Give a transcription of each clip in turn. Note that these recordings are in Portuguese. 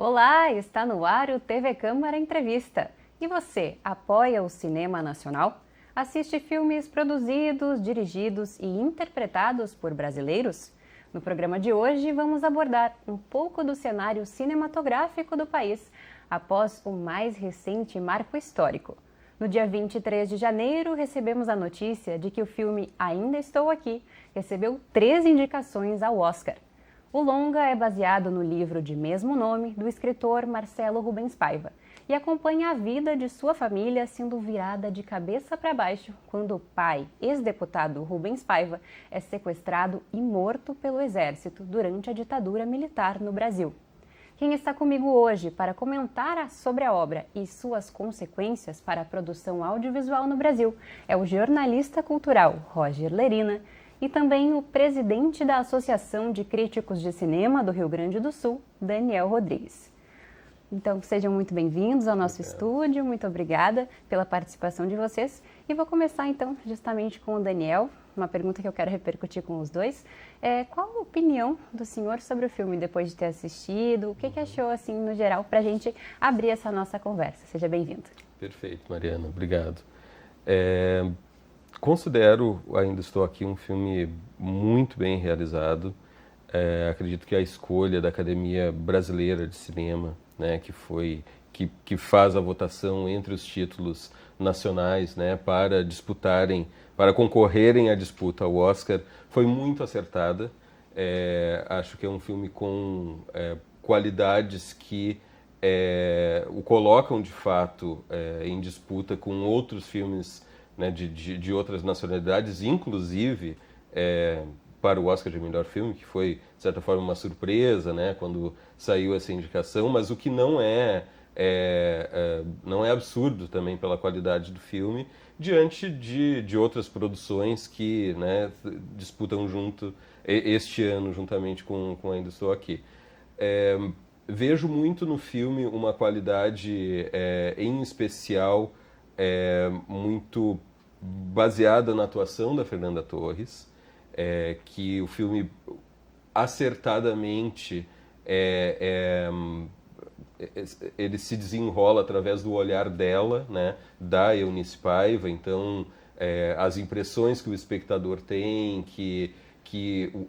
Olá, está no ar o TV Câmara Entrevista. E você, apoia o cinema nacional? Assiste filmes produzidos, dirigidos e interpretados por brasileiros? No programa de hoje, vamos abordar um pouco do cenário cinematográfico do país, após o mais recente marco histórico. No dia 23 de janeiro, recebemos a notícia de que o filme Ainda Estou Aqui recebeu 3 indicações ao Oscar. O longa é baseado no livro de mesmo nome do escritor Marcelo Rubens Paiva e acompanha a vida de sua família sendo virada de cabeça para baixo quando o pai, ex-deputado Rubens Paiva, é sequestrado e morto pelo exército durante a ditadura militar no Brasil. Quem está comigo hoje para comentar sobre a obra e suas consequências para a produção audiovisual no Brasil é o jornalista cultural Roger Lerina e também o presidente da Associação de Críticos de Cinema do Rio Grande do Sul, Daniel Rodrigues. Então, sejam muito bem-vindos ao nosso estúdio, muito obrigada pela participação de vocês. E vou começar, então, justamente com o Daniel, uma pergunta que eu quero repercutir com os dois. Qual a opinião do senhor sobre o filme depois de ter assistido? O que achou, assim, no geral, para a gente abrir essa nossa conversa? Seja bem-vindo. Perfeito, Mariana, obrigado. Considero Ainda Estou Aqui um filme muito bem realizado. Acredito que a escolha da Academia Brasileira de Cinema, né, que faz a votação entre os títulos nacionais, né, para concorrerem à disputa ao Oscar, foi muito acertada. Acho que é um filme com qualidades que o colocam de fato em disputa com outros filmes, né, de outras nacionalidades, inclusive para o Oscar de melhor filme, que foi, de certa forma, uma surpresa, né, quando saiu essa indicação, mas o que não é absurdo também pela qualidade do filme, diante de outras produções que, né, disputam este ano, juntamente com Ainda Estou Aqui. Vejo muito no filme uma qualidade, em especial, muito baseada na atuação da Fernanda Torres, que o filme acertadamente ele se desenrola através do olhar dela, né, da Eunice Paiva. Então as impressões que o espectador tem, que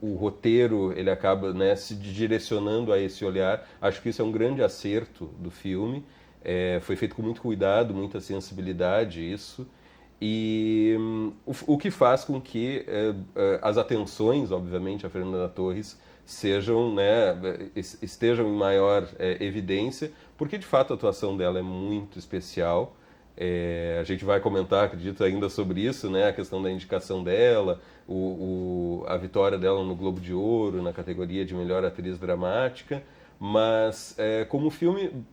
o roteiro ele acaba, né, se direcionando a esse olhar. Acho que isso é um grande acerto do filme. Foi feito com muito cuidado, muita sensibilidade isso. E o que faz com que as atenções, obviamente, a Fernanda Torres sejam, né, estejam em maior evidência, porque de fato a atuação dela é muito especial. A gente vai comentar, acredito, ainda sobre isso, né, a questão da indicação dela, a vitória dela no Globo de Ouro, na categoria de melhor atriz dramática. Mas como filme,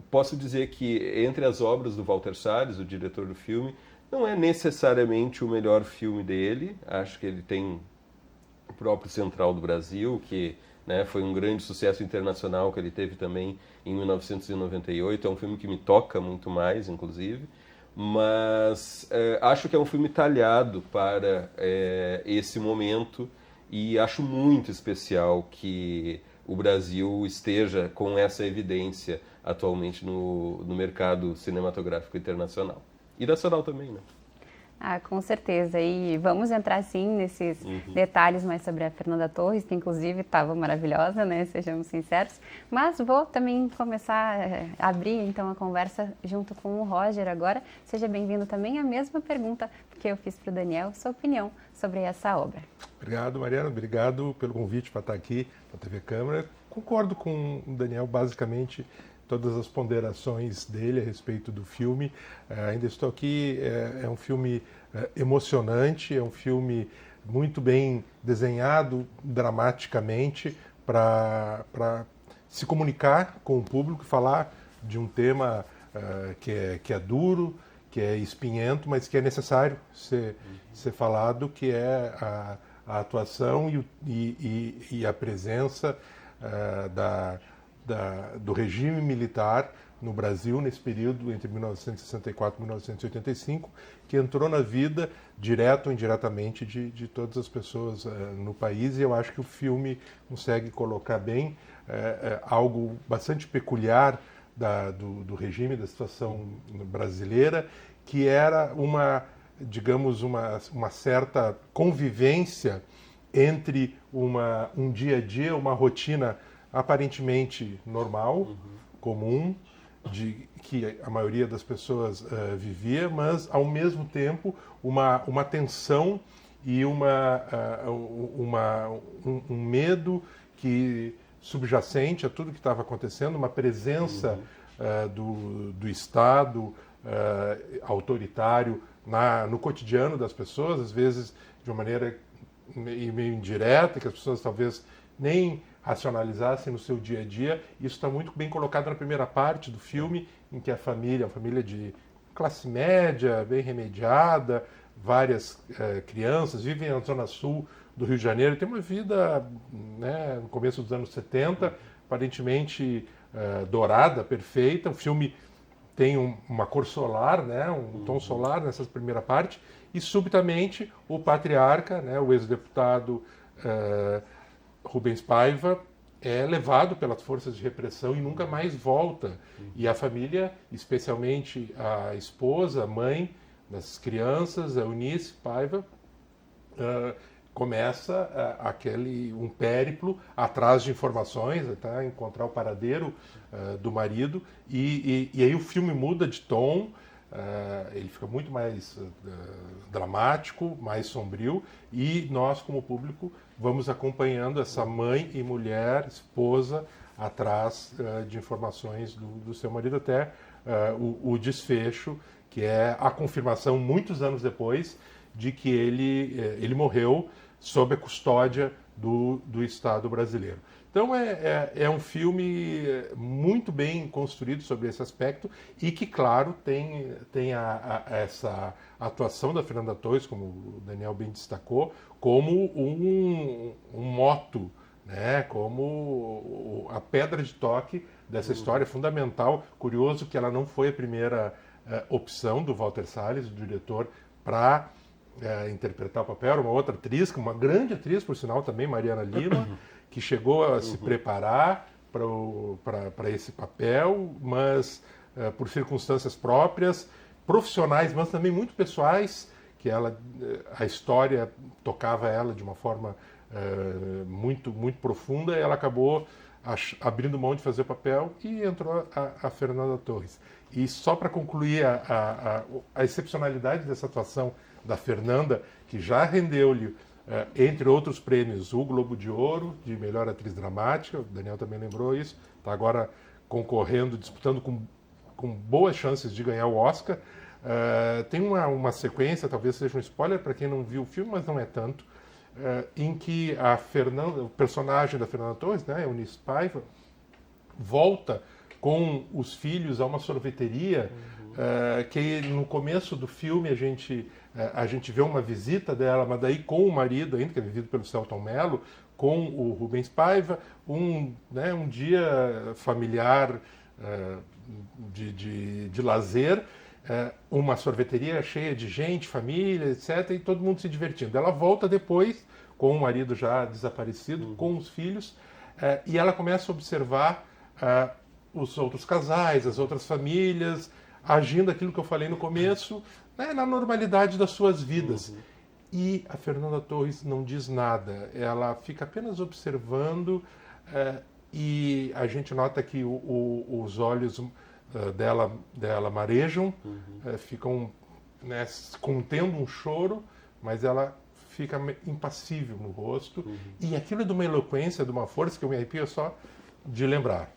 posso dizer que entre as obras do Walter Salles, o diretor do filme, não é necessariamente o melhor filme dele. Acho que ele tem o próprio Central do Brasil, que, né, foi um grande sucesso internacional que ele teve também em 1998. É um filme que me toca muito mais, inclusive. Mas acho que é um filme talhado para esse momento, e acho muito especial que o Brasil esteja com essa evidência atualmente no mercado cinematográfico internacional. E nacional também, né? Com certeza. E vamos entrar, sim, nesses detalhes mais sobre a Fernanda Torres, que inclusive estava maravilhosa, né? Sejamos sinceros. Mas vou também começar a abrir, então, a conversa junto com o Roger agora. Seja bem-vindo também. A mesma pergunta que eu fiz para o Daniel, sua opinião sobre essa obra. Obrigado, Mariana. Obrigado pelo convite para estar aqui na TV Câmara. Concordo com o Daniel, basicamente, todas as ponderações dele a respeito do filme. Ainda Estou Aqui é um filme emocionante, é um filme muito bem desenhado dramaticamente para se comunicar com o público, falar de um tema que é duro, que é espinhento, mas que é necessário ser falado, que é a atuação e a presença do regime militar no Brasil nesse período entre 1964 e 1985, que entrou na vida, direto ou indiretamente, de todas as pessoas no país. E eu acho que o filme consegue colocar bem algo bastante peculiar do regime, da situação brasileira, que era digamos, uma certa convivência entre um dia a dia, uma rotina aparentemente normal, comum, que a maioria das pessoas vivia, mas, ao mesmo tempo, uma tensão e um medo que subjacente a tudo que estava acontecendo, uma presença do Estado autoritário no cotidiano das pessoas, às vezes de uma maneira meio indireta, que as pessoas talvez nem racionalizassem no seu dia a dia. Isso está muito bem colocado na primeira parte do filme, em que a família, uma família de classe média, bem remediada, várias crianças, vivem na zona sul do Rio de Janeiro, tem uma vida, né, no começo dos anos 70, aparentemente dourada, perfeita. O filme tem uma cor solar, né, um tom solar nessa primeira parte, e subitamente o patriarca, né, o ex-deputado Rubens Paiva, é levado pelas forças de repressão e nunca mais volta. E a família, especialmente a esposa, a mãe das crianças, a Eunice Paiva, começa um périplo atrás de informações, até encontrar o paradeiro do marido, e aí o filme muda de tom, ele fica muito mais dramático, mais sombrio, e nós, como público, vamos acompanhando essa mãe e mulher, esposa, atrás de informações do seu marido, até o desfecho, que é a confirmação, muitos anos depois, de que ele morreu sob a custódia do Estado brasileiro. Então é um filme muito bem construído sobre esse aspecto e que, claro, tem essa atuação da Fernanda Torres, como o Daniel bem destacou, como um moto, né? Como a pedra de toque dessa história fundamental. Curioso que ela não foi a primeira opção do Walter Salles, o diretor, para interpretar o papel. Era uma outra atriz, uma grande atriz, por sinal, também, Mariana Lima, que chegou a se preparar para esse papel, mas por circunstâncias próprias, profissionais, mas também muito pessoais, que a história tocava ela de uma forma muito, muito profunda, e ela acabou abrindo mão de fazer o papel e entrou a Fernanda Torres. E só para concluir a excepcionalidade dessa atuação da Fernanda, que já rendeu-lhe, entre outros prêmios, o Globo de Ouro de melhor atriz dramática, o Daniel também lembrou isso, está agora concorrendo, disputando com boas chances de ganhar o Oscar. Tem uma sequência, talvez seja um spoiler para quem não viu o filme, mas não é tanto, em que o personagem da Fernanda Torres, né, Eunice Paiva, volta com os filhos a uma sorveteria, que no começo do filme a gente vê uma visita dela, mas daí com o marido ainda, que é vivido pelo Selton Mello, com o Rubens Paiva, um dia familiar de lazer, uma sorveteria cheia de gente, família, etc., e todo mundo se divertindo. Ela volta depois, com o marido já desaparecido, com os filhos, e ela começa a observar os outros casais, as outras famílias, agindo aquilo que eu falei no começo, né, na normalidade das suas vidas. E a Fernanda Torres não diz nada, ela fica apenas observando, e a gente nota que os olhos dela marejam, ficam, né, contendo um choro, mas ela fica impassível no rosto, e aquilo é de uma eloquência, de uma força que eu me arrepio só de lembrar.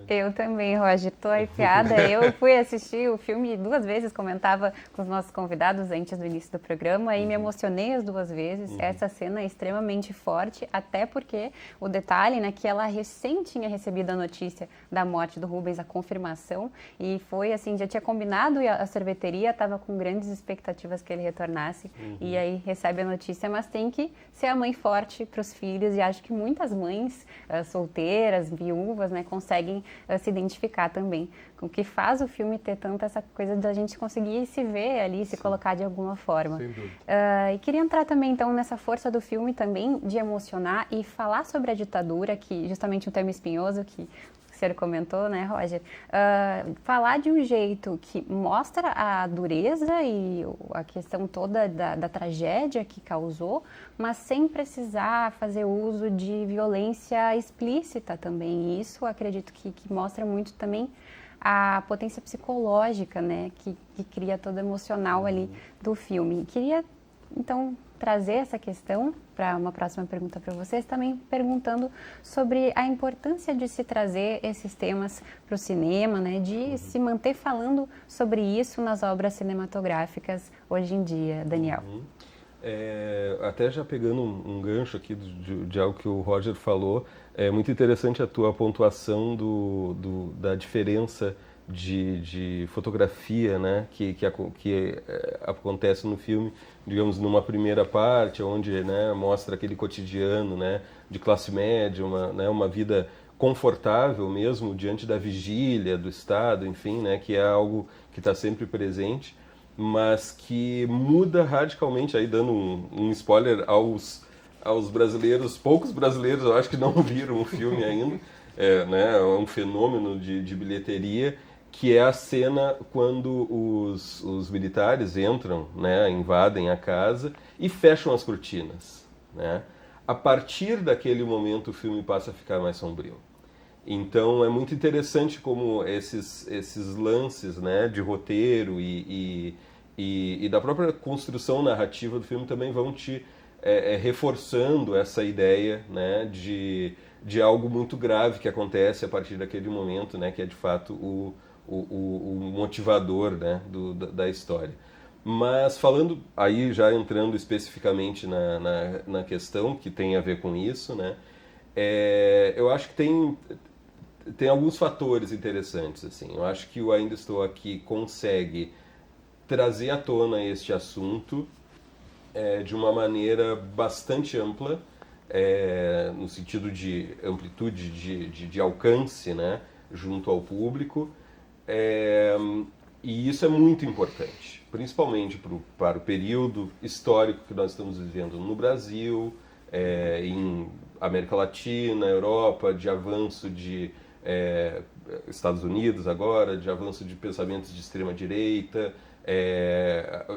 Eu também, Roger, estou arrepiada. Eu fui assistir o filme 2 vezes, comentava com os nossos convidados antes do início do programa, e me emocionei as 2 vezes. Essa cena é extremamente forte, até porque o detalhe, né, que ela recém tinha recebido a notícia da morte do Rubens, a confirmação, e foi assim, já tinha combinado a sorveteria, estava com grandes expectativas que ele retornasse, e aí recebe a notícia, mas tem que ser a mãe forte para os filhos, e acho que muitas mães solteiras, viúvas, né, conseguem conseguem se identificar também com o que faz o filme ter tanta essa coisa da gente conseguir se ver ali, se colocar de alguma forma. Sem dúvida. E queria entrar também, então, nessa força do filme também de emocionar e falar sobre a ditadura, que justamente um tema espinhoso que o senhor comentou, né, Roger? Falar de um jeito que mostra a dureza e a questão toda da tragédia que causou, mas sem precisar fazer uso de violência explícita também. E isso, acredito que mostra muito também a potência psicológica, né, que cria todo o emocional ali do filme. Queria, então, trazer essa questão para uma próxima pergunta para vocês, também perguntando sobre a importância de se trazer esses temas para o cinema, né, de se manter falando sobre isso nas obras cinematográficas hoje em dia. Daniel. Até já pegando um gancho aqui de algo que o Roger falou, é muito interessante a tua pontuação da diferença de fotografia, né, que acontece no filme, digamos, numa primeira parte, onde, né, mostra aquele cotidiano, né, de classe média, uma vida confortável mesmo, diante da vigília do Estado, enfim, né, que é algo que está sempre presente, mas que muda radicalmente, aí dando um spoiler aos brasileiros, poucos brasileiros eu acho que não viram o filme ainda, né, é um fenômeno de bilheteria, que é a cena quando os militares entram, né, invadem a casa e fecham as cortinas, né? A partir daquele momento o filme passa a ficar mais sombrio. Então é muito interessante como esses lances, né, de roteiro e da própria construção narrativa do filme também vão te reforçando essa ideia, né, de algo muito grave que acontece a partir daquele momento, né, que é de fato o motivador, né, da história. Mas falando, aí já entrando especificamente na questão que tem a ver com isso, né, eu acho que tem alguns fatores interessantes, assim. Eu acho que o Ainda Estou Aqui consegue trazer à tona este assunto de uma maneira bastante ampla, no sentido de amplitude, de alcance, né, junto ao público. E isso é muito importante, principalmente para o período histórico que nós estamos vivendo no Brasil, em América Latina, Europa, de avanço de Estados Unidos agora, de avanço de pensamentos de extrema-direita,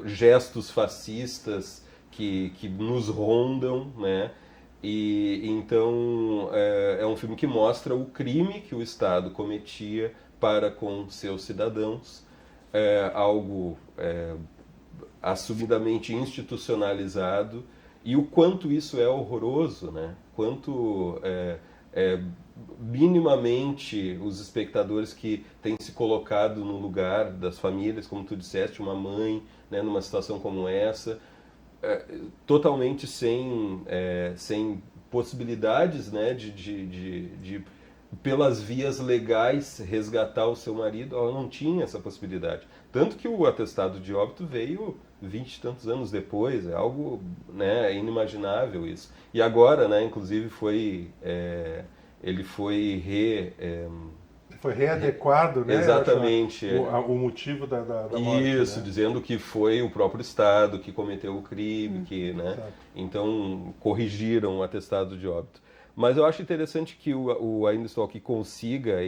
gestos fascistas que nos rondam, né? E então é um filme que mostra o crime que o Estado cometia para com seus cidadãos, algo assumidamente institucionalizado, e o quanto isso é horroroso, né? Quanto minimamente os espectadores que têm se colocado no lugar das famílias, como tu disseste, uma mãe, né, numa situação como essa, totalmente sem possibilidades, né, de pelas vias legais resgatar o seu marido, ela não tinha essa possibilidade. Tanto que o atestado de óbito veio 20 e tantos anos depois, é algo, né, inimaginável isso. E agora, né, inclusive ele foi foi readequado, né? Exatamente. O motivo da morte. Isso, né? Dizendo que foi o próprio Estado que cometeu o crime, né? Exato. Então corrigiram o atestado de óbito. Mas eu acho interessante que o Ainda Estou Aqui consiga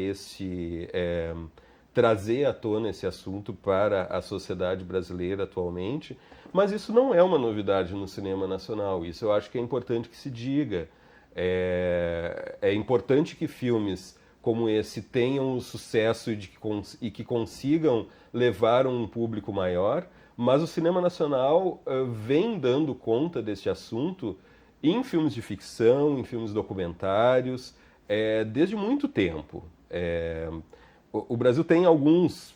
trazer à tona esse assunto para a sociedade brasileira atualmente, mas isso não é uma novidade no cinema nacional. Isso eu acho que é importante que se diga. É importante que filmes como esse tenham o sucesso e que consigam levar um público maior, mas o cinema nacional vem dando conta desse assunto em filmes de ficção, em filmes documentários, desde muito tempo. O Brasil tem alguns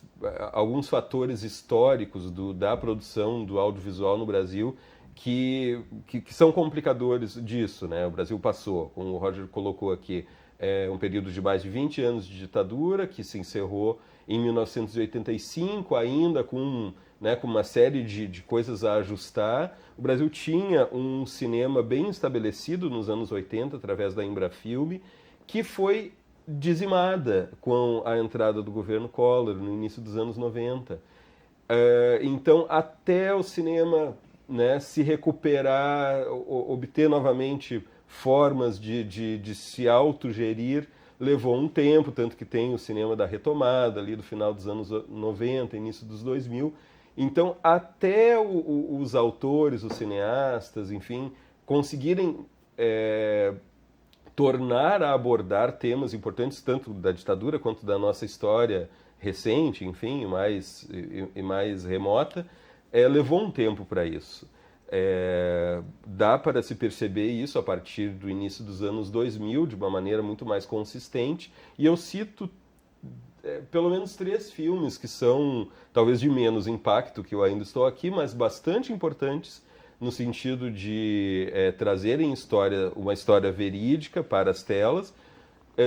fatores históricos da produção do audiovisual no Brasil que são complicadores disso, né? O Brasil passou, como o Roger colocou aqui, um período de mais de 20 anos de ditadura, que se encerrou em 1985, ainda com uma série de coisas a ajustar. O Brasil tinha um cinema bem estabelecido nos anos 80, através da Embrafilme, que foi dizimada com a entrada do governo Collor no início dos anos 90. Então, até o cinema, né, se recuperar, obter novamente formas de se autogerir, levou um tempo, tanto que tem o cinema da retomada, ali do final dos anos 90, início dos 2000. Então, até os autores, os cineastas, enfim, conseguirem tornar a abordar temas importantes, tanto da ditadura quanto da nossa história recente, enfim, mais remota, levou um tempo para isso. Dá para se perceber isso a partir do início dos anos 2000, de uma maneira muito mais consistente, e eu cito pelo menos 3 filmes que são, talvez de menos impacto que eu ainda estou aqui, mas bastante importantes no sentido de trazerem uma história verídica para as telas.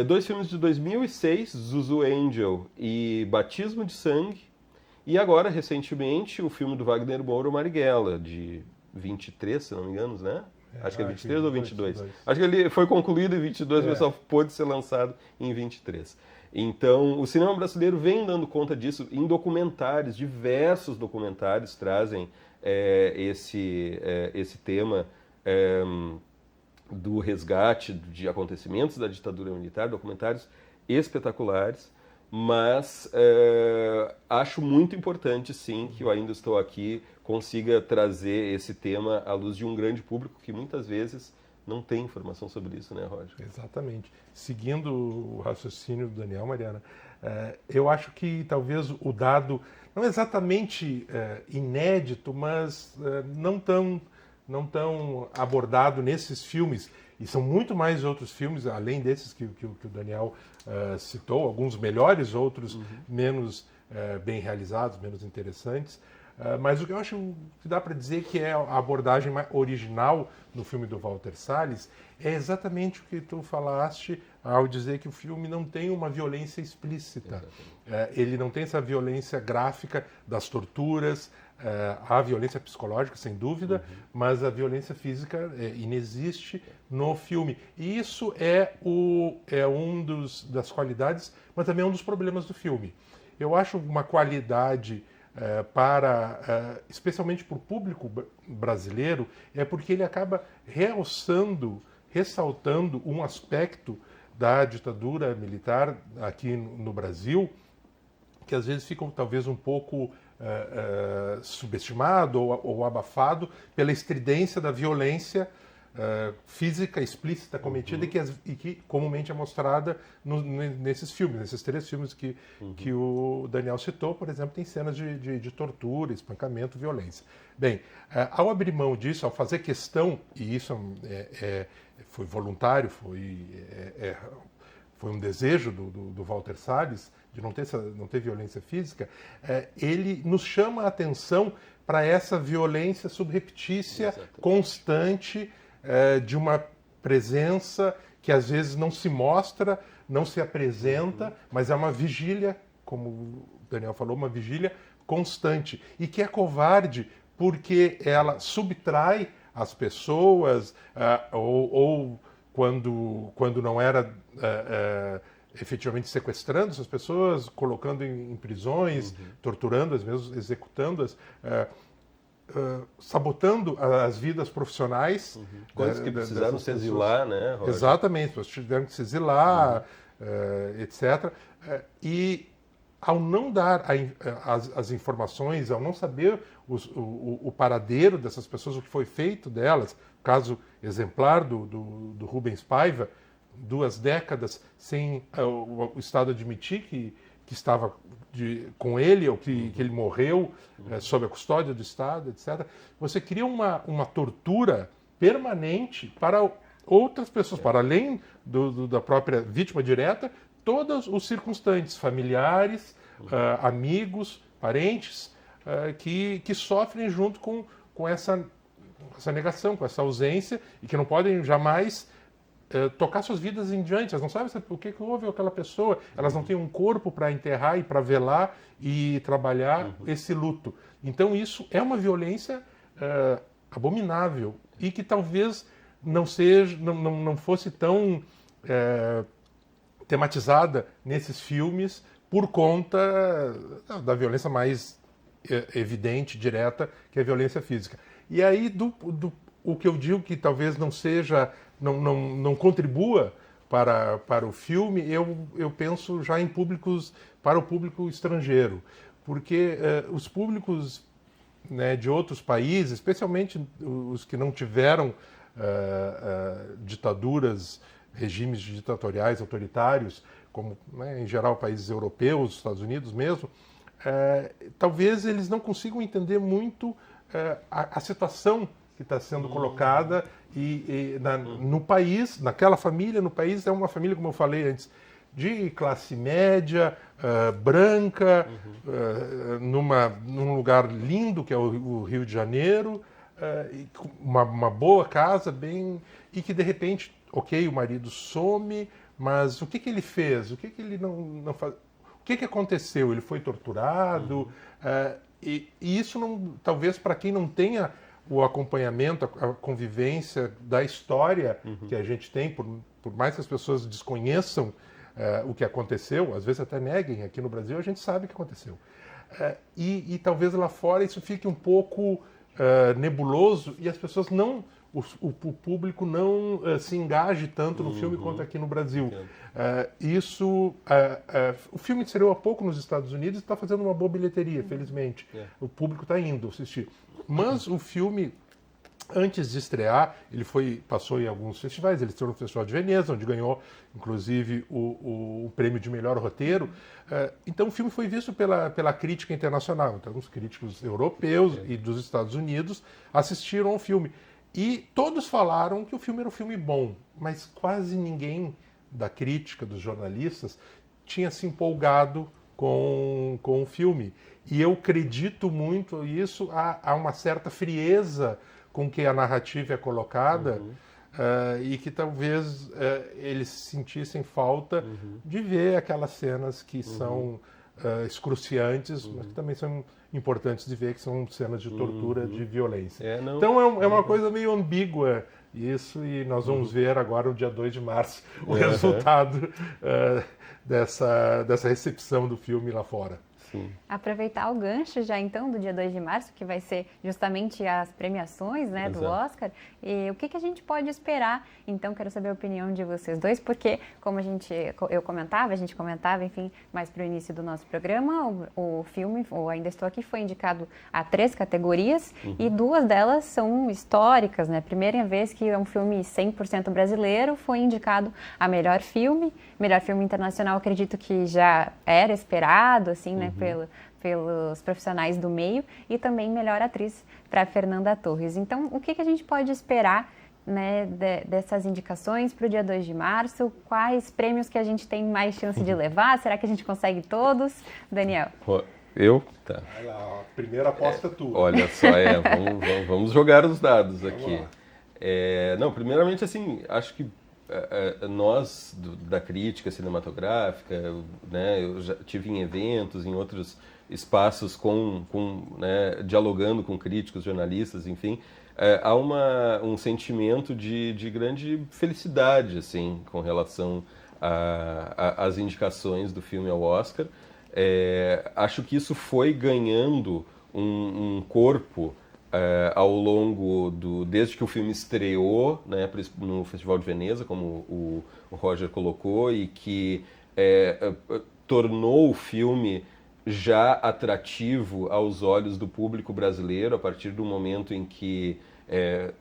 2 filmes de 2006, Zuzu Angel e Batismo de Sangue, e agora, recentemente, o filme do Wagner Moura, Marighella, de 23, se não me engano, né? Acho que é 23 ou 22. Acho que ele foi concluído em 22, mas só pôde ser lançado em 23. Então, o cinema brasileiro vem dando conta disso em documentários, diversos documentários trazem esse tema do resgate de acontecimentos da ditadura militar, documentários espetaculares, mas acho muito importante, sim, que eu ainda estou aqui, consiga trazer esse tema à luz de um grande público que muitas vezes não tem informação sobre isso, né, Roger? Exatamente. Seguindo o raciocínio do Daniel, Mariana, eu acho que talvez o dado, não exatamente inédito, mas não tão abordado nesses filmes, e são muito mais outros filmes, além desses que o Daniel citou, alguns melhores, outros menos bem realizados, menos interessantes. Mas o que eu acho que dá para dizer que é a abordagem mais original no filme do Walter Salles é exatamente o que tu falaste ao dizer que o filme não tem uma violência explícita. Ele não tem essa violência gráfica das torturas, há violência psicológica, sem dúvida, mas a violência física inexiste no filme. E isso é um das qualidades, mas também é um dos problemas do filme. Eu acho uma qualidade especialmente para o público brasileiro, porque ele acaba ressaltando um aspecto da ditadura militar aqui no Brasil, que às vezes fica talvez um pouco subestimado ou abafado pela estridência da violência física explícita cometida e que comumente é mostrada nesses filmes, nesses 3 filmes que o Daniel citou, por exemplo, tem cenas de tortura, espancamento, violência. Bem, ao abrir mão disso, ao fazer questão, e isso foi voluntário, foi um desejo do Walter Salles, de não ter violência física, ele nos chama a atenção para essa violência subreptícia, constante, de uma presença que às vezes não se mostra, não se apresenta, mas é uma vigília, como o Daniel falou, uma vigília constante. E que é covarde porque ela subtrai as pessoas, ou quando não era efetivamente sequestrando essas pessoas, colocando em prisões, torturando-as, mesmo executando-as, sabotando as vidas profissionais. Coisas que precisaram se exilar, né, Roger? Exatamente, pessoas tiveram que se exilar, etc. E ao não dar as informações, ao não saber o paradeiro dessas pessoas, o que foi feito delas, caso exemplar do Rubens Paiva, 2 décadas sem o Estado admitir que estava com ele, ou que ele morreu sob a custódia do Estado, etc. Você cria uma tortura permanente para outras pessoas, para além da própria vítima direta, todos os circunstantes, familiares, amigos, parentes, que sofrem junto com essa negação, com essa ausência, e que não podem jamais tocar suas vidas em diante. Elas não sabem o que houve aquela pessoa, elas não têm um corpo para enterrar e para velar e trabalhar esse luto. Então isso é uma violência abominável e que talvez não fosse tão tematizada nesses filmes por conta da violência mais evidente, direta, que é a violência física. E aí, o que eu digo que talvez não seja, não contribua para o filme, eu penso já em públicos, para o público estrangeiro. Porque os públicos, né, de outros países, especialmente os que não tiveram ditaduras, regimes ditatoriais, autoritários, como, né, em geral países europeus, Estados Unidos mesmo, talvez eles não consigam entender muito a situação que está sendo colocada no país, naquela família, no país. É uma família, como eu falei antes, de classe média, branca, num lugar lindo que é o Rio de Janeiro, uma boa casa, e que de repente, ok, o marido some, mas o que ele fez? O que ele não faz? O que aconteceu? Ele foi torturado? E isso, talvez, para quem não tenha o acompanhamento, a convivência da história que a gente tem, por mais que as pessoas desconheçam o que aconteceu, às vezes até neguem, aqui no Brasil a gente sabe o que aconteceu. E talvez lá fora isso fique um pouco nebuloso e as pessoas não... O público não se engaje tanto no filme quanto aqui no Brasil. O filme estreou há pouco nos Estados Unidos e está fazendo uma boa bilheteria, felizmente. O público está indo assistir. Mas o filme, antes de estrear, ele passou em alguns festivais. Ele estreou no Festival de Veneza, onde ganhou, inclusive, o prêmio de melhor roteiro. Então, o filme foi visto pela crítica internacional. Então, os críticos europeus e dos Estados Unidos assistiram ao filme. E todos falaram que o filme era um filme bom, mas quase ninguém da crítica, dos jornalistas, tinha se empolgado com o filme. E eu acredito muito nisso, há uma certa frieza com que a narrativa é colocada, e que talvez eles sentissem falta de ver aquelas cenas que são excruciantes, mas que também são importantes de ver, que são cenas de tortura, de violência. Então é uma coisa meio ambígua isso, e nós vamos ver agora, no dia 2 de março, o resultado dessa recepção do filme lá fora. Sim. Aproveitar o gancho já então do dia 2 de março, que vai ser justamente as premiações, né, do Oscar, e o que a gente pode esperar? Então quero saber a opinião de vocês dois, porque como a gente comentava, enfim, mais para o início do nosso programa, o filme, o Ainda Estou Aqui, foi indicado a 3 categorias e 2 delas são históricas, né? Primeira vez que um filme 100% brasileiro foi indicado a melhor filme internacional, acredito que já era esperado, assim, né, pelos profissionais do meio, e também melhor atriz para Fernanda Torres. Então, o que a gente pode esperar, né, dessas indicações para o dia 2 de março? Quais prêmios que a gente tem mais chance de levar? Será que a gente consegue todos? Daniel? Eu? Tá. Vai lá, a primeira aposta tua. Olha só, vamos jogar os dados aqui. Não, primeiramente, assim, acho que nós, da crítica cinematográfica, né, eu já tive em eventos, em outros espaços né, dialogando com críticos, jornalistas, enfim, há um sentimento de grande felicidade, assim, com relação às indicações do filme ao Oscar. Acho que isso foi ganhando um corpo ao longo desde que o filme estreou, né, no Festival de Veneza, como o Roger colocou, e que tornou o filme já atrativo aos olhos do público brasileiro a partir do momento em que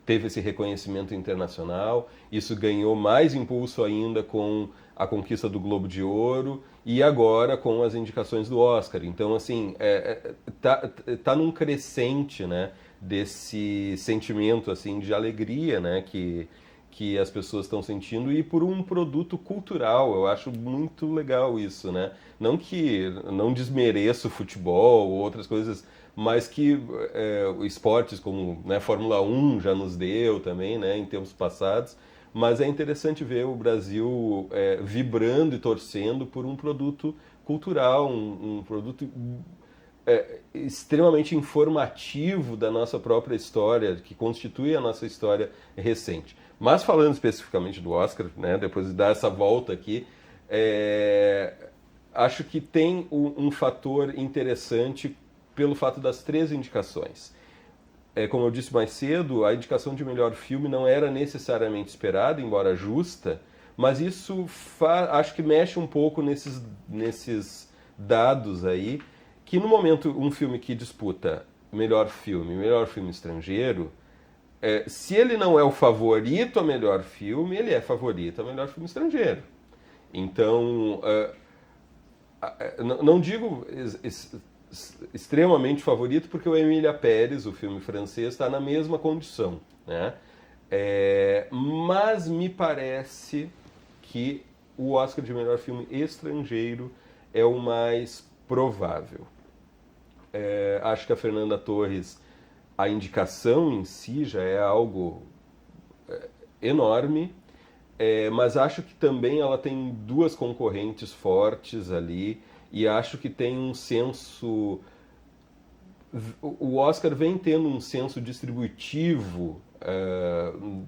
teve esse reconhecimento internacional. Isso ganhou mais impulso ainda com a conquista do Globo de Ouro e agora com as indicações do Oscar. Então, assim, tá num crescente, né, desse sentimento, assim, de alegria, né, que as pessoas estão sentindo, e por um produto cultural. Eu acho muito legal isso, né? Não desmereço o futebol ou outras coisas, mas que esportes como, né, Fórmula 1 já nos deu também, né, em tempos passados. Mas é interessante ver o Brasil vibrando e torcendo por um produto cultural, um produto extremamente informativo da nossa própria história, que constitui a nossa história recente. Mas falando especificamente do Oscar, né, depois de dar essa volta aqui, Acho que tem um fator interessante pelo fato das 3 indicações. Como eu disse mais cedo, a indicação de melhor filme não era necessariamente esperada, embora justa, mas isso acho que mexe um pouco nesses dados aí, que no momento um filme que disputa melhor filme estrangeiro, se ele não é o favorito a melhor filme, ele é favorito a melhor filme estrangeiro. Então, não digo extremamente favorito, porque o Emília Pérez, o filme francês, está na mesma condição, né? Mas me parece que o Oscar de melhor filme estrangeiro é o mais provável. Acho que a Fernanda Torres, a indicação em si já é algo enorme, mas acho que também ela tem 2 concorrentes fortes ali, e acho que tem um senso... O Oscar vem tendo um senso distributivo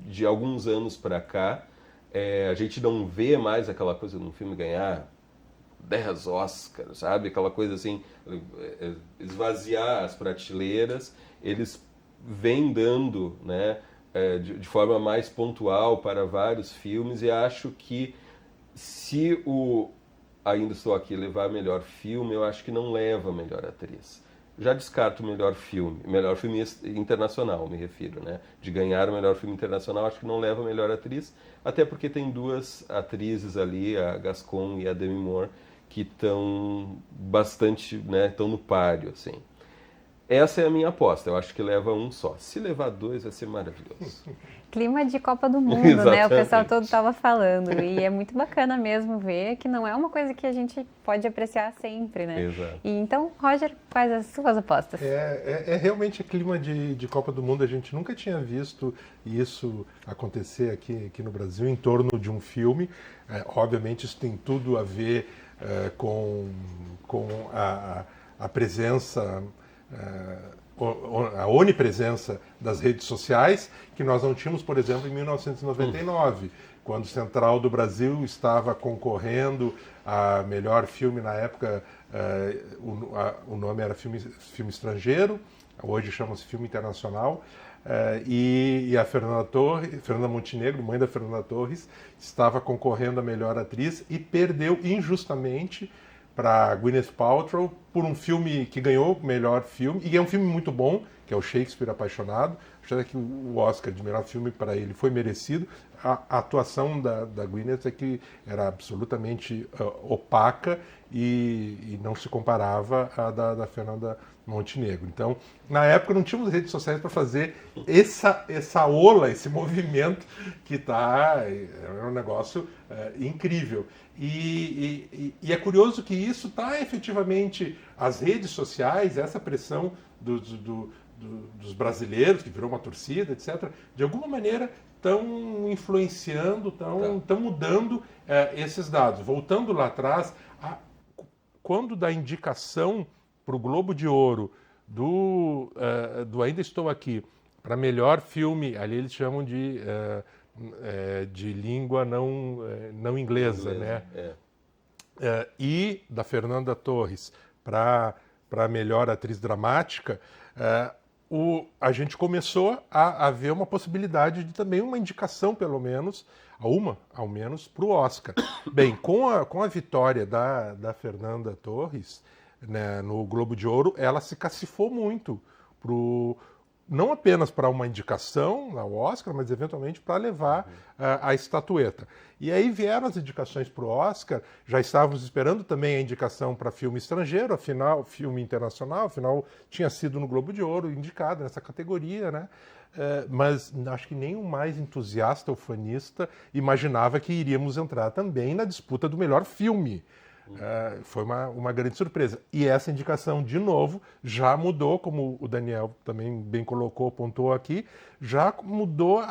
de alguns anos para cá. A gente não vê mais aquela coisa de um filme ganhar 10 Oscars, sabe? Aquela coisa assim, esvaziar as prateleiras. Eles vêm dando, né, de forma mais pontual para vários filmes, e acho que se o Ainda Estou Aqui levar melhor filme, eu acho que não leva melhor atriz. Já descarto o melhor filme internacional, me refiro, né? De ganhar o melhor filme internacional, acho que não leva melhor atriz, até porque tem 2 atrizes ali, a Gascon e a Demi Moore, que estão bastante, né, estão no páreo, assim. Essa é a minha aposta, eu acho que leva um só. Se levar 2, vai ser maravilhoso. Clima de Copa do Mundo, né? O pessoal todo estava falando. E é muito bacana mesmo ver que não é uma coisa que a gente pode apreciar sempre, né? Exato. E então, Roger, quais as suas apostas? Realmente clima de Copa do Mundo. A gente nunca tinha visto isso acontecer aqui no Brasil em torno de um filme. Obviamente isso tem tudo a ver com a presença... a onipresença das redes sociais, que nós não tínhamos, por exemplo, em 1999, quando o Central do Brasil estava concorrendo a melhor filme na época, o nome era filme estrangeiro, hoje chama-se filme internacional, e a Fernanda Montenegro, mãe da Fernanda Torres, estava concorrendo a melhor atriz e perdeu injustamente para Gwyneth Paltrow por um filme que ganhou o melhor filme, e é um filme muito bom, que é o Shakespeare Apaixonado. Acho que o Oscar de melhor filme para ele foi merecido. A atuação da Gwyneth é que era absolutamente opaca e não se comparava à da Fernanda Montenegro. Então, na época não tínhamos redes sociais para fazer essa ola, esse movimento que é um negócio incrível. E é curioso que isso está efetivamente, as redes sociais, essa pressão dos brasileiros, que virou uma torcida, etc., de alguma maneira estão influenciando, estão mudando esses dados. Voltando lá atrás, quando da indicação para o Globo de Ouro do Ainda Estou Aqui para melhor filme, ali eles chamam de língua não inglesa, né? E da Fernanda Torres para melhor atriz dramática, a gente começou a ver uma possibilidade de também uma indicação, pelo menos, ao menos, para o Oscar. Bem, com a vitória da Fernanda Torres, né, no Globo de Ouro, ela se cacifou muito não apenas para uma indicação ao Oscar, mas eventualmente para levar a estatueta. E aí vieram as indicações para o Oscar, já estávamos esperando também a indicação para filme estrangeiro, afinal, filme internacional, afinal tinha sido no Globo de Ouro indicado nessa categoria, né? Mas acho que nem o mais entusiasta ou fanista imaginava que iríamos entrar também na disputa do melhor filme. Foi uma grande surpresa. E essa indicação, de novo, já mudou, como o Daniel também bem pontuou aqui, já mudou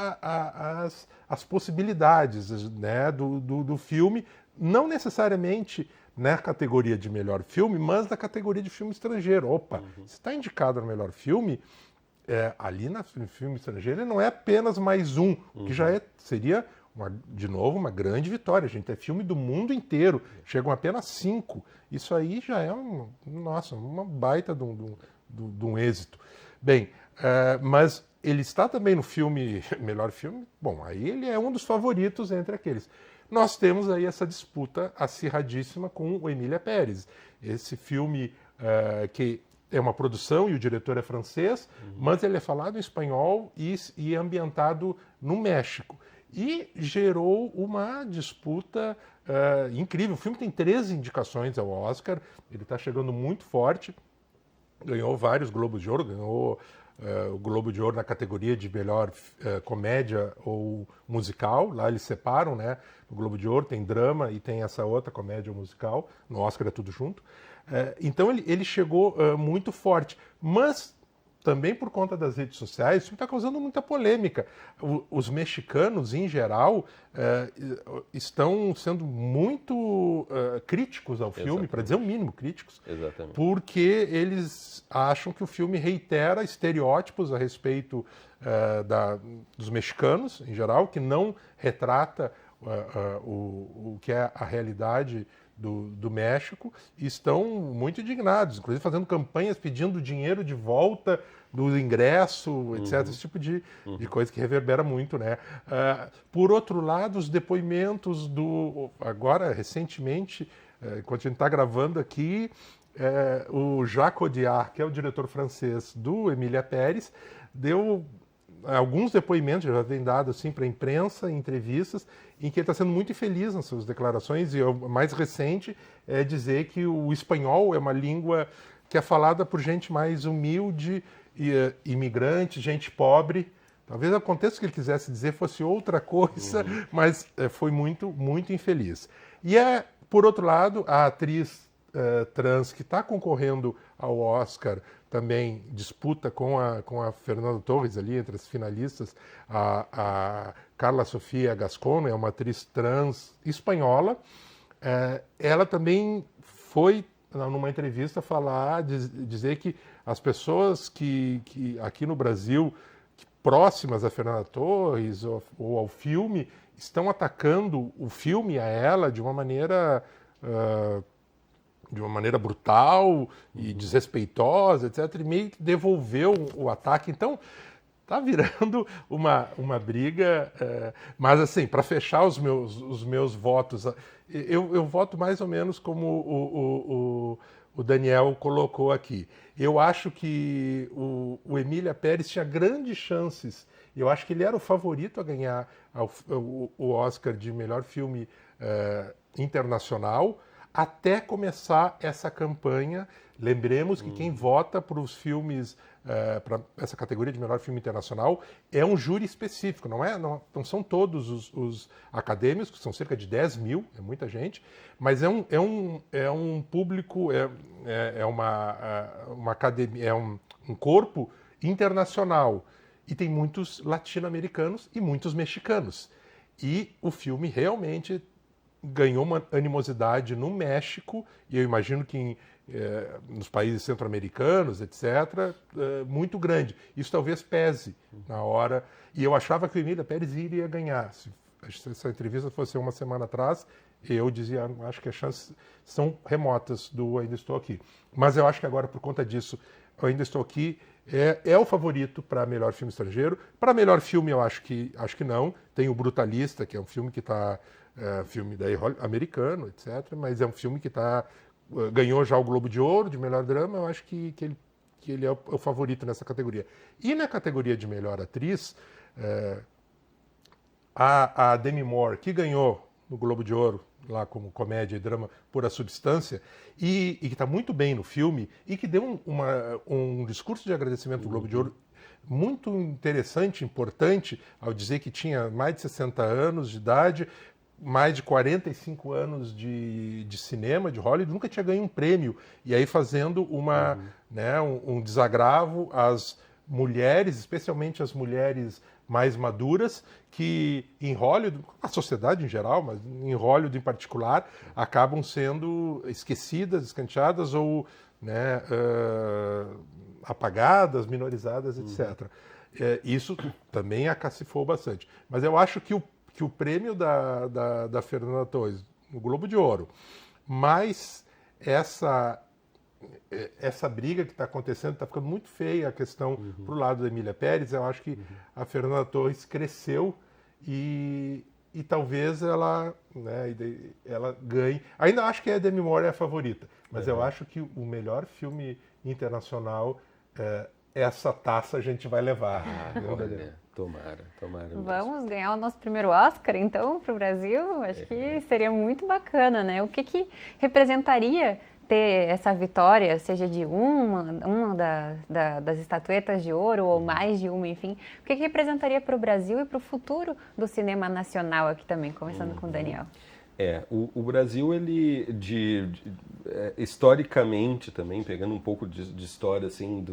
as possibilidades, né, do filme, não necessariamente na categoria de melhor filme, mas na categoria de filme estrangeiro. Opa, se está indicado no melhor filme, ali no filme estrangeiro ele não é apenas mais um, o que já seria de novo, uma grande vitória, gente. É filme do mundo inteiro, chegam apenas 5. Isso aí já é uma baita de um êxito. Bem, mas ele está também no filme, melhor filme, bom, aí ele é um dos favoritos entre aqueles. Nós temos aí essa disputa acirradíssima com o Emília Pérez. Esse filme que é uma produção e o diretor é francês, mas ele é falado em espanhol e ambientado no México. E gerou uma disputa incrível. O filme tem 13 indicações ao Oscar, ele está chegando muito forte, ganhou vários Globos de Ouro, ganhou o Globo de Ouro na categoria de melhor comédia ou musical. Lá eles separam, né? No Globo de Ouro tem drama e tem essa outra comédia ou musical. No Oscar é tudo junto. Então ele chegou muito forte. Mas também por conta das redes sociais, isso está causando muita polêmica. Os mexicanos, em geral, estão sendo muito críticos ao filme, para dizer o mínimo críticos, Exatamente. porque eles acham que o filme reitera estereótipos a respeito dos mexicanos, em geral, que não retrata o que é a realidade do México, e estão muito indignados, inclusive fazendo campanhas pedindo dinheiro de volta do ingresso, etc. Esse tipo de coisa que reverbera muito, né? Por outro lado, os depoimentos agora, recentemente, enquanto a gente está gravando aqui, o Jacques Audiard, que é o diretor francês do Emília Pérez, deu alguns depoimentos, já vem dado assim para a imprensa, em entrevistas, em que ele está sendo muito infeliz nas suas declarações, e o mais recente é dizer que o espanhol é uma língua que é falada por gente mais humilde, imigrante, gente pobre. Talvez o contexto que ele quisesse dizer fosse outra coisa, mas foi muito, muito infeliz. E por outro lado, a atriz trans que está concorrendo ao Oscar também disputa com a Fernanda Torres ali, entre as finalistas, a Carla Sofia Gascón, é uma atriz trans espanhola. Ela também foi, numa entrevista, dizer que as pessoas que aqui no Brasil, próximas a Fernanda Torres ou ao filme, estão atacando o filme, a ela, de uma maneira brutal e desrespeitosa, etc., e meio que devolveu o ataque. Então, tá virando uma briga, mas assim, para fechar os meus votos, eu voto mais ou menos como o Daniel colocou aqui. Eu acho que o Emília Pérez tinha grandes chances, eu acho que ele era o favorito a ganhar o Oscar de melhor filme internacional, até começar essa campanha. Lembremos que quem vota para os filmes, para essa categoria de melhor filme internacional, é um júri específico, não são todos os acadêmicos, que são cerca de 10 mil, é muita gente, mas é um público, uma academia, um corpo internacional, e tem muitos latino-americanos e muitos mexicanos. E o filme realmente ganhou uma animosidade no México, e eu imagino que nos países centro-americanos, etc., muito grande. Isso talvez pese na hora. E eu achava que o Emília Pérez iria ganhar. Se essa entrevista fosse uma semana atrás, eu dizia, acho que as chances são remotas do Ainda Estou Aqui. Mas eu acho que agora, por conta disso, o Ainda Estou Aqui é o favorito para melhor filme estrangeiro. Para melhor filme, eu acho que não. Tem o Brutalista, que é um filme que está... filme daí americano, etc. Mas é um filme que ganhou já o Globo de Ouro de melhor drama. Eu acho que ele é o favorito nessa categoria. E na categoria de melhor atriz, a Demi Moore, que ganhou no Globo de Ouro, lá como comédia e drama, por A Substância, e que está muito bem no filme, e que deu um discurso de agradecimento do Globo de Ouro muito interessante, importante, ao dizer que tinha mais de 60 anos de idade, mais de 45 anos de cinema, de Hollywood, nunca tinha ganho um prêmio. E aí fazendo um desagravo às mulheres, especialmente às mulheres mais maduras, que em Hollywood, a sociedade em geral, mas em Hollywood em particular, acabam sendo esquecidas, escanteadas ou apagadas, minorizadas, etc. Isso também a cacifou bastante. Mas eu acho que que o prêmio da Fernanda Torres no Globo de Ouro, mais essa briga que está acontecendo, está ficando muito feia a questão para o lado da Emília Pérez. Eu acho que a Fernanda Torres cresceu e talvez ela, né, ela ganhe. Ainda acho que a Demi Moore é a favorita, mas eu acho que o melhor filme internacional, essa taça a gente vai levar. Olha, tomara mesmo. Vamos ganhar o nosso primeiro Oscar, então, para o Brasil? Acho que seria muito bacana, né? O que representaria ter essa vitória, seja de uma das estatuetas de ouro ou mais de uma, enfim. O que representaria para o Brasil e para o futuro do cinema nacional aqui também, começando com o Daniel? O Brasil, ele, historicamente também, pegando um pouco de história assim,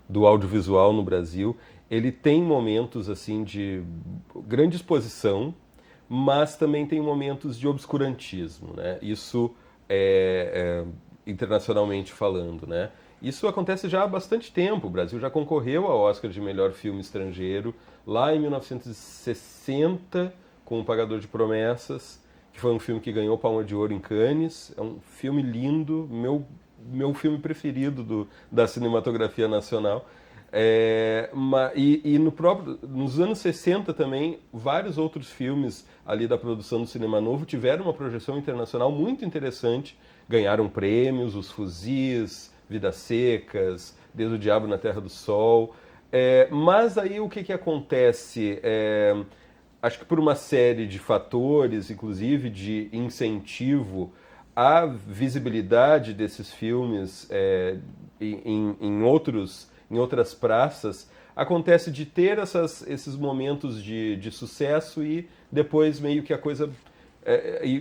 do audiovisual no Brasil, ele tem momentos assim de grande exposição, mas também tem momentos de obscurantismo, né? Isso internacionalmente falando, né? Isso acontece já há bastante tempo. O Brasil já concorreu ao Oscar de melhor filme estrangeiro lá em 1960 com O Pagador de Promessas, que foi um filme que ganhou Palma de Ouro em Cannes. É um filme lindo, meu filme preferido da cinematografia nacional. Nos anos 60 também, vários outros filmes ali da produção do Cinema Novo tiveram uma projeção internacional muito interessante, ganharam prêmios, Os Fuzis, Vidas Secas, Desde o Diabo na Terra do Sol. Mas aí o que acontece? Acho que por uma série de fatores, inclusive de incentivo à visibilidade desses filmes em outras praças, acontece de ter esses momentos de sucesso e depois meio que a coisa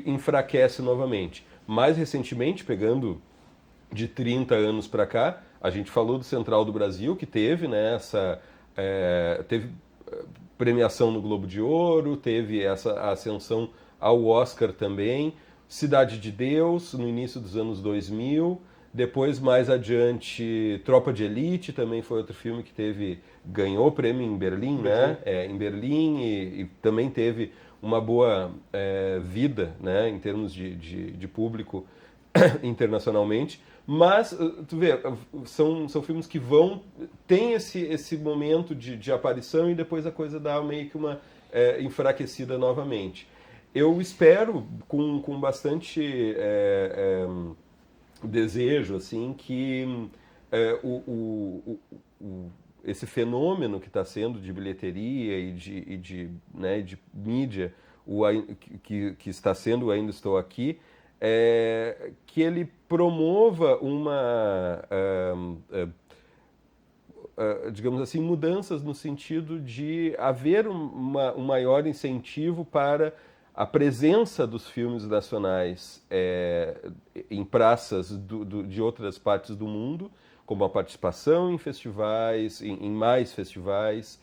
enfraquece novamente. Mais recentemente, pegando de 30 anos para cá, a gente falou do Central do Brasil, que teve, né, teve premiação no Globo de Ouro, teve essa ascensão ao Oscar também. Cidade de Deus, no início dos anos 2000. Depois, mais adiante, Tropa de Elite também foi outro filme que ganhou prêmio em Berlim, né? Em Berlim e também teve uma boa vida, né, em termos de público internacionalmente. Mas, tu vê, são filmes que tem esse momento de aparição e depois a coisa dá meio que uma enfraquecida novamente. Eu espero, com bastante desejo, assim, que esse fenômeno que está sendo de bilheteria e de mídia, que está sendo Ainda Estou Aqui, que ele promova digamos assim, mudanças no sentido de haver um maior incentivo para a presença dos filmes nacionais em praças de outras partes do mundo, como a participação em festivais, em mais festivais,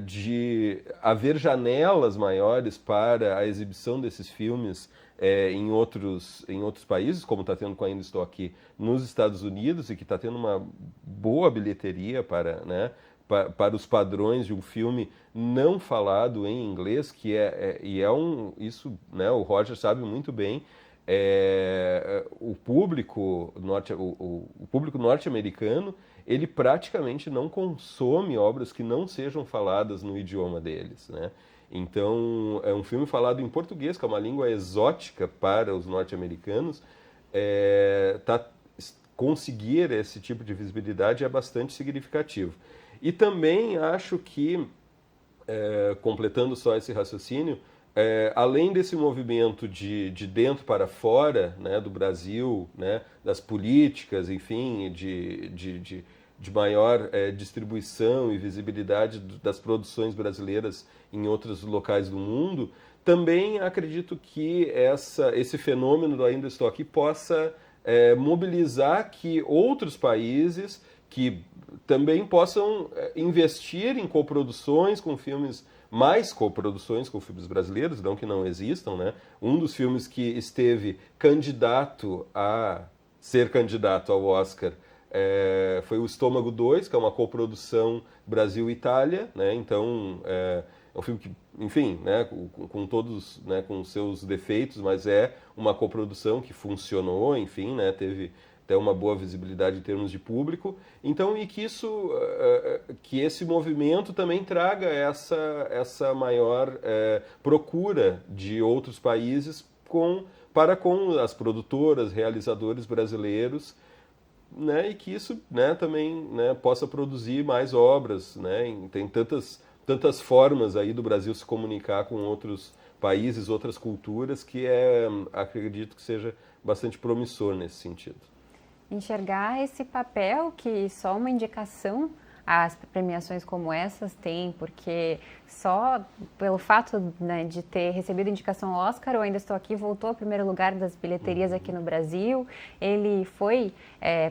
de haver janelas maiores para a exibição desses filmes em outros países, como está tendo com Ainda Estou Aqui nos Estados Unidos, e que está tendo uma boa bilheteria para os padrões de um filme não falado em inglês, que isso, né, o Roger sabe muito bem. O público norte-americano, ele praticamente não consome obras que não sejam faladas no idioma deles, né? Então, é um filme falado em português, que é uma língua exótica para os norte-americanos. Conseguir esse tipo de visibilidade é bastante significativo. E também acho que, completando só esse raciocínio, além desse movimento de dentro para fora, né, do Brasil, né, das políticas, enfim, de maior distribuição e visibilidade das produções brasileiras em outros locais do mundo, também acredito que esse fenômeno do Ainda Estou Aqui possa mobilizar que outros países que também possam investir em coproduções com filmes, mais coproduções com filmes brasileiros, não que não existam, né? Um dos filmes que esteve candidato ao Oscar foi o Estômago 2, que é uma coprodução Brasil-Itália, né? Então, é um filme que, enfim, né, com todos, né, com seus defeitos, mas é uma coprodução que funcionou, enfim, né, teve até uma boa visibilidade em termos de público. Então, e que isso, que esse movimento também traga essa maior procura de outros países para com as produtoras, realizadores brasileiros, né, e que isso, né, também, né, possa produzir mais obras, né, tem tantas formas aí do Brasil se comunicar com outros países, outras culturas, que acredito que seja bastante promissor nesse sentido. Enxergar esse papel que só uma indicação às premiações como essas têm, porque só pelo fato, né, de ter recebido indicação ao Oscar, Eu Ainda Estou Aqui voltou ao primeiro lugar das bilheterias aqui no Brasil. Ele foi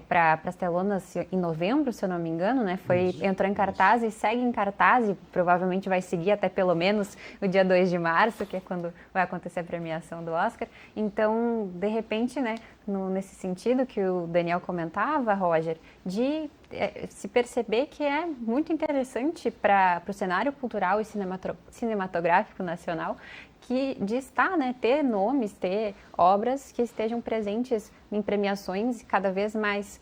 para as telonas em novembro, se eu não me engano, né? Entrou em cartaz e segue em cartaz, e provavelmente vai seguir até pelo menos o dia 2 de março, que é quando vai acontecer a premiação do Oscar. Então, de repente, né, nesse sentido que o Daniel comentava, Roger, de se perceber que é muito interessante para o cenário cultural e cinematográfico nacional, de estar, né, ter nomes, ter obras que estejam presentes em premiações cada vez mais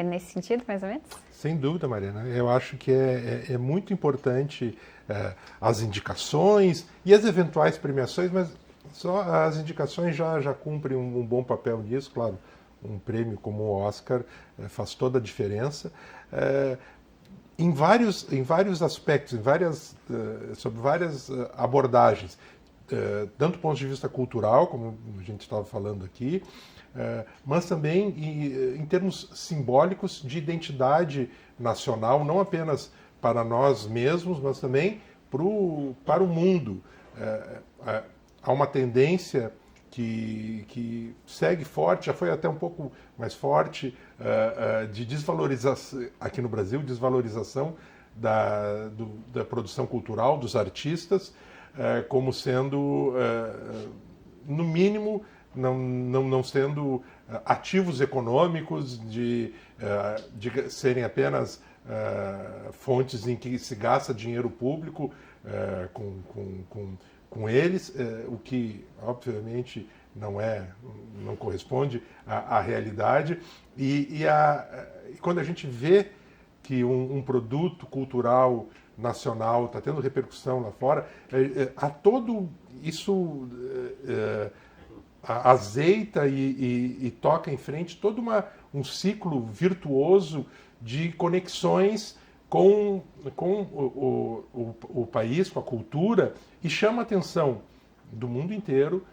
nesse sentido, mais ou menos? Sem dúvida, Mariana. Eu acho que é muito importante as indicações e as eventuais premiações, mas só as indicações já cumprem um bom papel nisso, claro. Um prêmio como o Oscar faz toda a diferença. Em vários aspectos, sobre várias abordagens, tanto do ponto de vista cultural, como a gente estava falando aqui, mas também em termos simbólicos de identidade nacional, não apenas para nós mesmos, mas também para o mundo. Há uma tendência que segue forte, já foi até um pouco mais forte, de desvalorização, aqui no Brasil, desvalorização da produção cultural, dos artistas, como sendo, no mínimo, não sendo ativos econômicos, de serem apenas fontes em que se gasta dinheiro público com eles, o que obviamente não corresponde à realidade. E quando a gente vê que um produto cultural nacional está tendo repercussão lá fora, há todo isso azeita e toca em frente todo um ciclo virtuoso de conexões com o país, com a cultura, e chama a atenção do mundo inteiro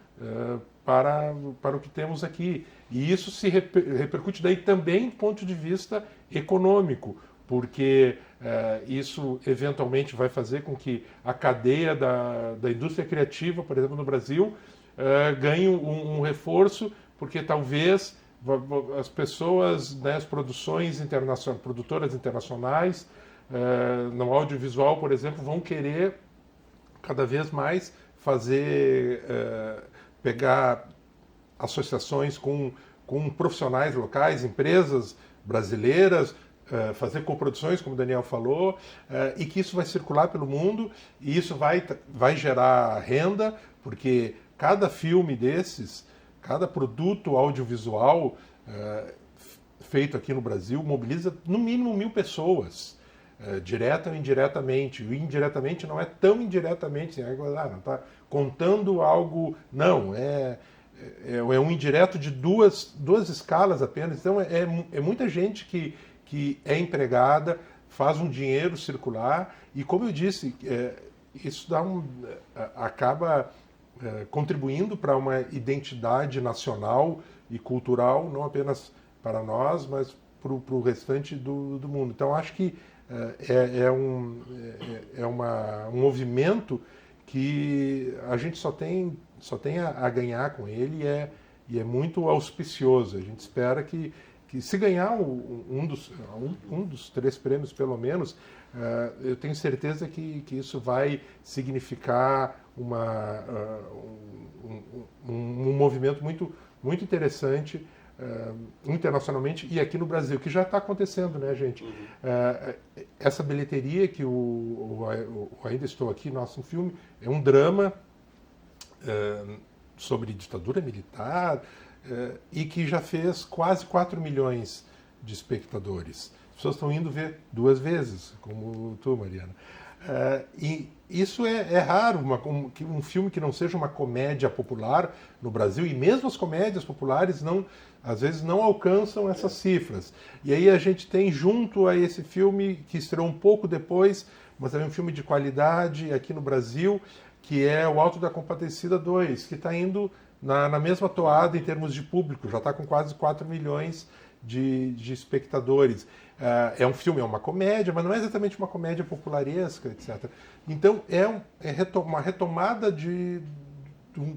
para o que temos aqui. E isso se repercute daí também do ponto de vista econômico, porque isso eventualmente vai fazer com que a cadeia da indústria criativa, por exemplo, no Brasil, ganhe um reforço, porque talvez as pessoas, né, as produções produtoras internacionais, no audiovisual, por exemplo, vão querer cada vez mais pegar associações com profissionais locais, empresas brasileiras, fazer coproduções, como o Daniel falou, e que isso vai circular pelo mundo, e isso vai gerar renda, porque cada filme desses, cada produto audiovisual feito aqui no Brasil mobiliza no mínimo 1.000 pessoas, direta ou indiretamente. E indiretamente não é tão indiretamente, assim, não está contando algo, não, é um indireto de duas escalas apenas. Então é muita gente que é empregada, faz um dinheiro circular, e como eu disse, isso acaba contribuindo para uma identidade nacional e cultural, não apenas para nós, mas para o restante do mundo. Então acho que um movimento que a gente só tem a ganhar com ele, e é muito auspicioso. A gente espera que se ganhar um dos 3 prêmios, pelo menos, eu tenho certeza que isso vai significar um movimento muito, muito interessante internacionalmente e aqui no Brasil, que já está acontecendo, né, gente? Essa bilheteria que o Ainda Estou Aqui, nosso filme, é um drama sobre ditadura militar e que já fez quase 4 milhões de espectadores. As pessoas estão indo ver 2 vezes, como tu, Mariana. E isso é raro, um filme que não seja uma comédia popular no Brasil, e mesmo as comédias populares às vezes não alcançam essas cifras. E aí a gente tem junto a esse filme, que estreou um pouco depois, mas também um filme de qualidade aqui no Brasil, que é O Alto da Compadecida 2, que está indo na mesma toada em termos de público, já está com quase 4 milhões de espectadores. É um filme, é uma comédia, mas não é exatamente uma comédia popularesca, etc. Então, uma retomada de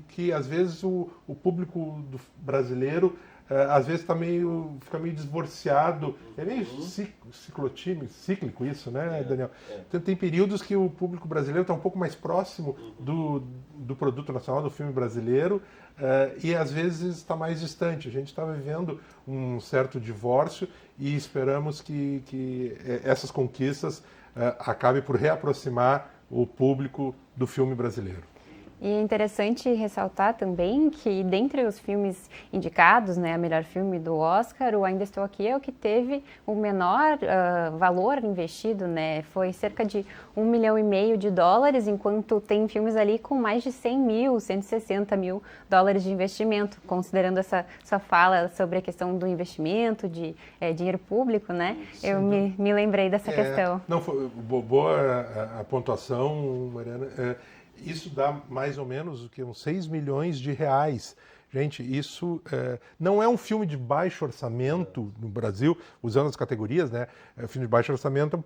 que, às vezes, o público brasileiro às vezes fica meio divorciado. É meio cíclico isso, né, Daniel? Então, tem períodos que o público brasileiro está um pouco mais próximo do produto nacional, do filme brasileiro, e às vezes está mais distante. A gente está vivendo um certo divórcio e esperamos que essas conquistas acabem por reaproximar o público do filme brasileiro. E é interessante ressaltar também que, dentre os filmes indicados, né, a melhor filme do Oscar, o Ainda Estou Aqui é o que teve o menor valor investido, né? Foi cerca de $1,5 milhão, enquanto tem filmes ali com mais de 100 mil, 160 mil dólares de investimento, considerando essa sua fala sobre a questão do investimento, de dinheiro público, né? Sim, eu me lembrei dessa questão. Não, foi boa a pontuação, Mariana. Isso dá mais ou menos uns 6 milhões de reais. Gente, isso não é um filme de baixo orçamento no Brasil, usando as categorias, né? O filme de baixo orçamento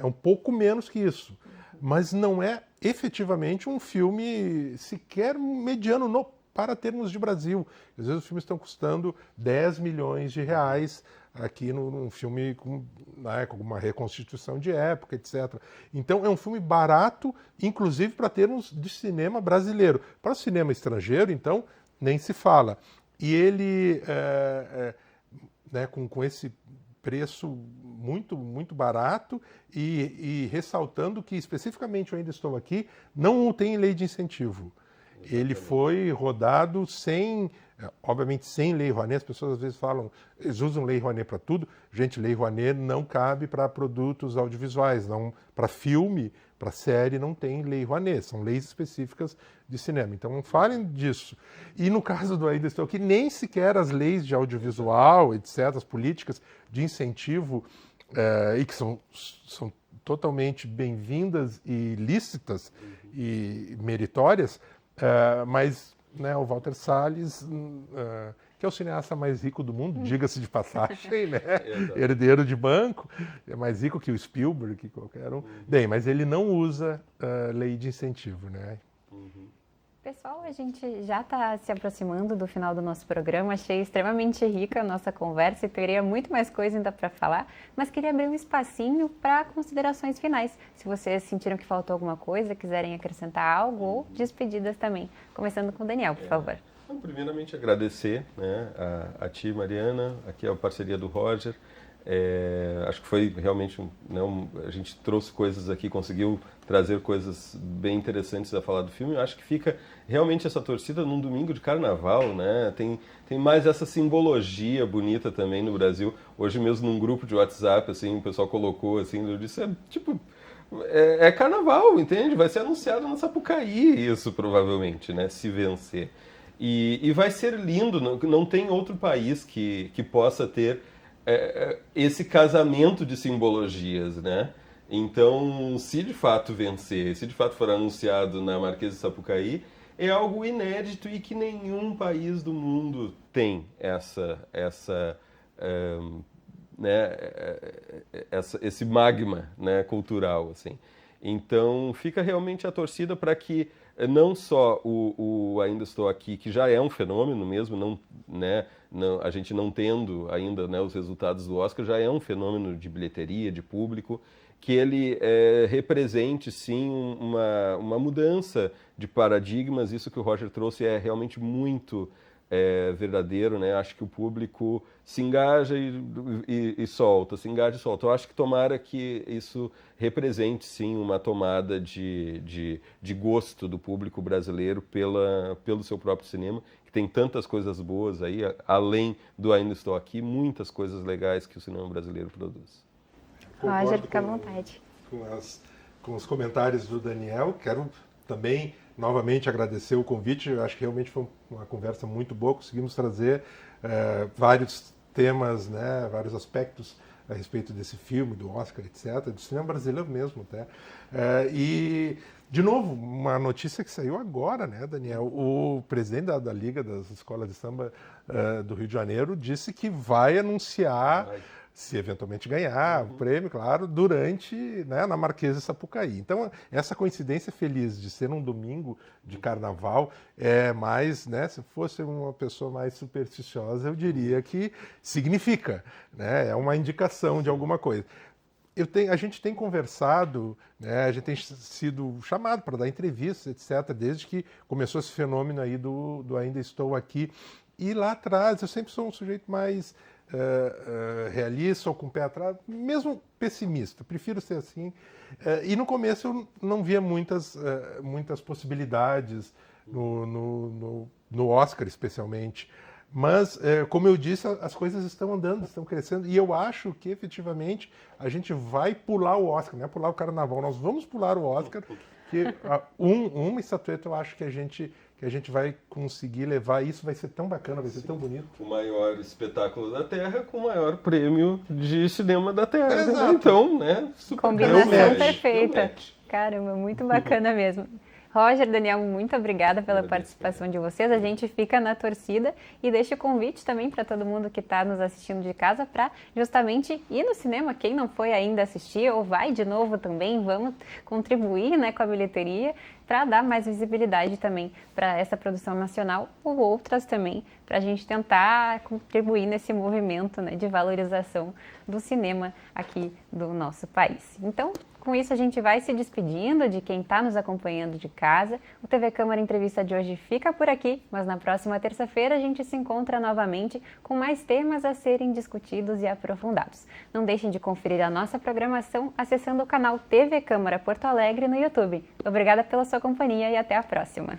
é um pouco menos que isso. Mas não é efetivamente um filme sequer mediano para termos de Brasil. Às vezes os filmes estão custando 10 milhões de reais aqui num filme com uma reconstituição de época, etc. Então é um filme barato, inclusive para termos de cinema brasileiro. Para o cinema estrangeiro, então, nem se fala. E ele, com esse preço muito, muito barato e ressaltando que, especificamente, Eu Ainda Estou Aqui, não tem lei de incentivo. Exatamente. Ele foi rodado obviamente sem Lei Rouanet. As pessoas às vezes falam, eles usam Lei Rouanet para tudo. Gente, Lei Rouanet não cabe para produtos audiovisuais, não para filme, para série não tem Lei Rouanet, são leis específicas de cinema. Então não falem disso. E no caso do Ainda Estou Aqui, nem sequer as leis de audiovisual, etc., as políticas de incentivo, e que são totalmente bem-vindas e lícitas e meritórias, mas o Walter Salles, que é o cineasta mais rico do mundo, diga-se de passagem, né? Herdeiro de banco, é mais rico que o Spielberg, que qualquer um. Bem, mas ele não usa lei de incentivo, né? Pessoal, a gente já está se aproximando do final do nosso programa. Achei extremamente rica a nossa conversa e teria muito mais coisa ainda para falar, mas queria abrir um espacinho para considerações finais. Se vocês sentiram que faltou alguma coisa, quiserem acrescentar algo ou despedidas também. Começando com o Daniel, por favor. Primeiramente, agradecer, né, a ti, Mariana, aqui a parceria do Roger. Acho que foi realmente, a gente trouxe coisas aqui, conseguiu trazer coisas bem interessantes a falar do filme. Eu acho que fica realmente essa torcida num domingo de carnaval, né? Tem mais essa simbologia bonita também no Brasil. Hoje mesmo num grupo de WhatsApp, assim, o pessoal colocou, assim, eu disse, é carnaval, entende? Vai ser anunciado na Sapucaí isso, provavelmente, né? Se vencer. E vai ser lindo, não tem outro país que possa ter esse casamento de simbologias, né? Então, se de fato vencer, se de fato for anunciado na Marquesa de Sapucaí, é algo inédito e que nenhum país do mundo tem esse magma, né, cultural, assim. Então, fica realmente a torcida para que não só o Ainda Estou Aqui, que já é um fenômeno mesmo, a gente não tendo ainda, né, os resultados do Oscar, já é um fenômeno de bilheteria, de público, que ele represente, sim, uma mudança de paradigmas. Isso que o Roger trouxe é realmente muito verdadeiro, né? Acho que o público se engaja e solta, se engaja e solta. Eu acho que tomara que isso represente, sim, uma tomada de gosto do público brasileiro pelo seu próprio cinema, que tem tantas coisas boas aí, além do Ainda Estou Aqui, muitas coisas legais que o cinema brasileiro produz. Roger, fica à vontade. Com os comentários do Daniel, quero também novamente agradecer o convite. Eu acho que realmente foi uma conversa muito boa. Conseguimos trazer vários temas, né, vários aspectos a respeito desse filme, do Oscar, etc., do cinema brasileiro mesmo, até. E, de novo, uma notícia que saiu agora, né, Daniel? O presidente da Liga das Escolas de Samba do Rio de Janeiro disse que vai anunciar, se eventualmente ganhar o prêmio, claro, durante, né, na Marquesa de Sapucaí. Então, essa coincidência feliz de ser um domingo de carnaval é mais, né, se fosse uma pessoa mais supersticiosa, eu diria que significa, né, é uma indicação de alguma coisa. A gente tem conversado, né, a gente tem sido chamado para dar entrevistas, etc., desde que começou esse fenômeno aí do Ainda Estou Aqui. E lá atrás, eu sempre sou um sujeito mais realista ou com o pé atrás, mesmo pessimista, prefiro ser assim. E no começo eu não via muitas possibilidades no Oscar, especialmente. Mas, como eu disse, as coisas estão andando, estão crescendo, e eu acho que, efetivamente, a gente vai pular o Oscar, não é pular o carnaval, nós vamos pular o Oscar, que uma estatueta eu acho que a gente vai conseguir levar, e isso vai ser tão bacana, vai ser tão bonito. O maior espetáculo da Terra com o maior prêmio de cinema da Terra. Exato. Então, né? Combinação perfeita. Caramba, muito bacana mesmo. Roger, Daniel, muito obrigada pela participação de vocês. A gente fica na torcida e deixa o convite também para todo mundo que está nos assistindo de casa para justamente ir no cinema. Quem não foi ainda assistir ou vai de novo também, vamos contribuir, né, com a bilheteria para dar mais visibilidade também para essa produção nacional ou outras também, para a gente tentar contribuir nesse movimento, né, de valorização do cinema aqui do nosso país. Então, com isso, a gente vai se despedindo de quem está nos acompanhando de casa. O TV Câmara Entrevista de hoje fica por aqui, mas na próxima terça-feira a gente se encontra novamente com mais temas a serem discutidos e aprofundados. Não deixem de conferir a nossa programação acessando o canal TV Câmara Porto Alegre no YouTube. Obrigada pela sua companhia e até a próxima.